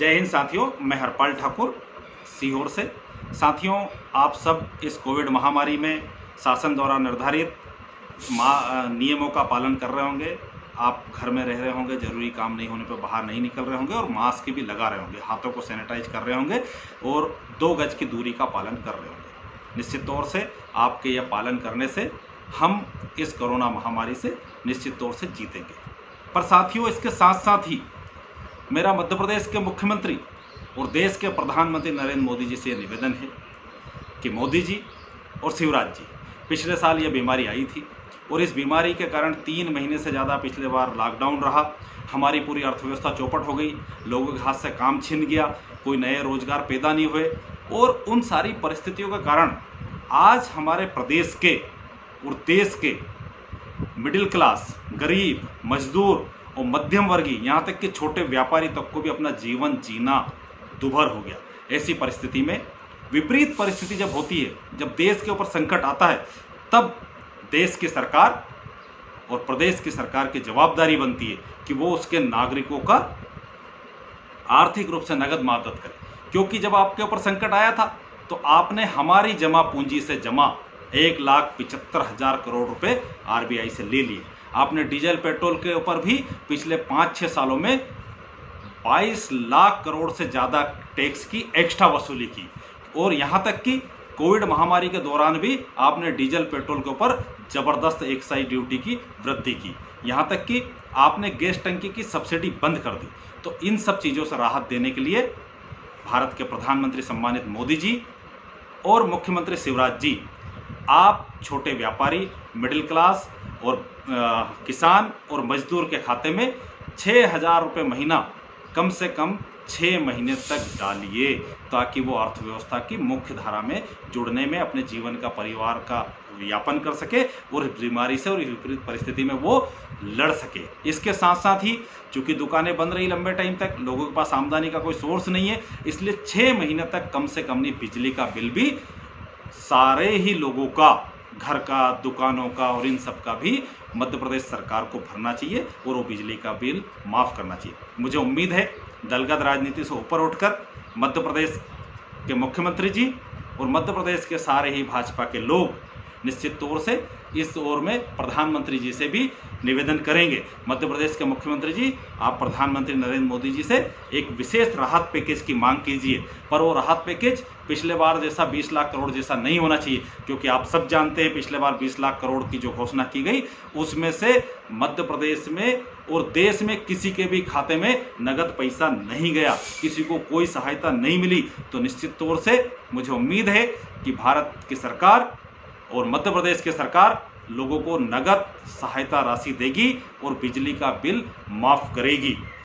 जय हिंद साथियों, मैं हरपाल ठाकुर सीहोर से। साथियों, आप सब इस कोविड महामारी में शासन द्वारा निर्धारित नियमों का पालन कर रहे होंगे। आप घर में रह रहे होंगे, जरूरी काम नहीं होने पर बाहर नहीं निकल रहे होंगे और मास्क भी लगा रहे होंगे, हाथों को सैनिटाइज कर रहे होंगे और 2 गज की दूरी का पालन कर रहे होंगे। निश्चित तौर से आपके यह पालन करने से हम इस कोरोना महामारी से निश्चित तौर से जीतेंगे। पर साथियों, इसके साथ साथ ही मेरा मध्य प्रदेश के मुख्यमंत्री और देश के प्रधानमंत्री नरेंद्र मोदी जी से यह निवेदन है कि मोदी जी और शिवराज जी, पिछले साल ये बीमारी आई थी और इस बीमारी के कारण 3 महीने से ज़्यादा पिछले बार लॉकडाउन रहा। हमारी पूरी अर्थव्यवस्था चौपट हो गई, लोगों के हाथ से काम छिन गया, कोई नए रोजगार पैदा नहीं हुए और उन सारी परिस्थितियों के कारण आज हमारे प्रदेश के और देश के मिडिल क्लास, गरीब, मजदूर और मध्यम वर्गीय, यहाँ तक कि छोटे व्यापारी तक को भी अपना जीवन जीना दुभर हो गया। ऐसी परिस्थिति में विपरीत परिस्थिति जब होती है, जब देश के ऊपर संकट आता है, तब देश की सरकार और प्रदेश की सरकार की जवाबदारी बनती है कि वो उसके नागरिकों का आर्थिक रूप से नगद मदद करे। क्योंकि जब आपके ऊपर संकट आया था तो आपने हमारी जमा पूंजी से जमा 1,75,000 करोड़ रुपए आरबीआई से ले लिए। आपने डीजल पेट्रोल के ऊपर भी पिछले 5-6 सालों में 22 लाख करोड़ से ज़्यादा टैक्स की एक्स्ट्रा वसूली की और यहाँ तक कि कोविड महामारी के दौरान भी आपने डीजल पेट्रोल के ऊपर ज़बरदस्त एक्साइज ड्यूटी की वृद्धि की। यहाँ तक कि आपने गैस टंकी की सब्सिडी बंद कर दी। तो इन सब चीज़ों से राहत देने के लिए भारत के प्रधानमंत्री सम्मानित मोदी जी और मुख्यमंत्री शिवराज जी, आप छोटे व्यापारी, मिडिल क्लास और किसान और मजदूर के खाते में 6,000 रुपये महीना कम से कम 6 महीने तक डालिए, ताकि वो अर्थव्यवस्था की मुख्य धारा में जुड़ने में अपने जीवन का, परिवार का यापन कर सके और इस बीमारी से और इस विपरीत परिस्थिति में वो लड़ सके। इसके साथ साथ ही चूंकि दुकानें बंद रही लंबे टाइम तक, लोगों के पास आमदनी का कोई सोर्स नहीं है, इसलिए 6 महीने तक कम से कम नहीं, बिजली का बिल भी सारे ही लोगों का, घर का, दुकानों का और इन सब का भी मध्य प्रदेश सरकार को भरना चाहिए और वो बिजली का बिल माफ़ करना चाहिए। मुझे उम्मीद है दलगत राजनीति से ऊपर उठकर मध्य प्रदेश के मुख्यमंत्री जी और मध्य प्रदेश के सारे ही भाजपा के लोग निश्चित तौर से इस ओर में प्रधानमंत्री जी से भी निवेदन करेंगे। मध्य प्रदेश के मुख्यमंत्री जी, आप प्रधानमंत्री नरेंद्र मोदी जी से एक विशेष राहत पैकेज की मांग कीजिए, पर वो राहत पैकेज पिछले बार जैसा 20 लाख करोड़ जैसा नहीं होना चाहिए, क्योंकि आप सब जानते हैं पिछले बार 20 लाख करोड़ की जो घोषणा की गई, उसमें से मध्य प्रदेश में और देश में किसी के भी खाते में नगद पैसा नहीं गया, किसी को कोई सहायता नहीं मिली। तो निश्चित तौर से मुझे उम्मीद है कि भारत की सरकार और मध्य प्रदेश की सरकार लोगों को नगद सहायता राशि देगी और बिजली का बिल माफ करेगी।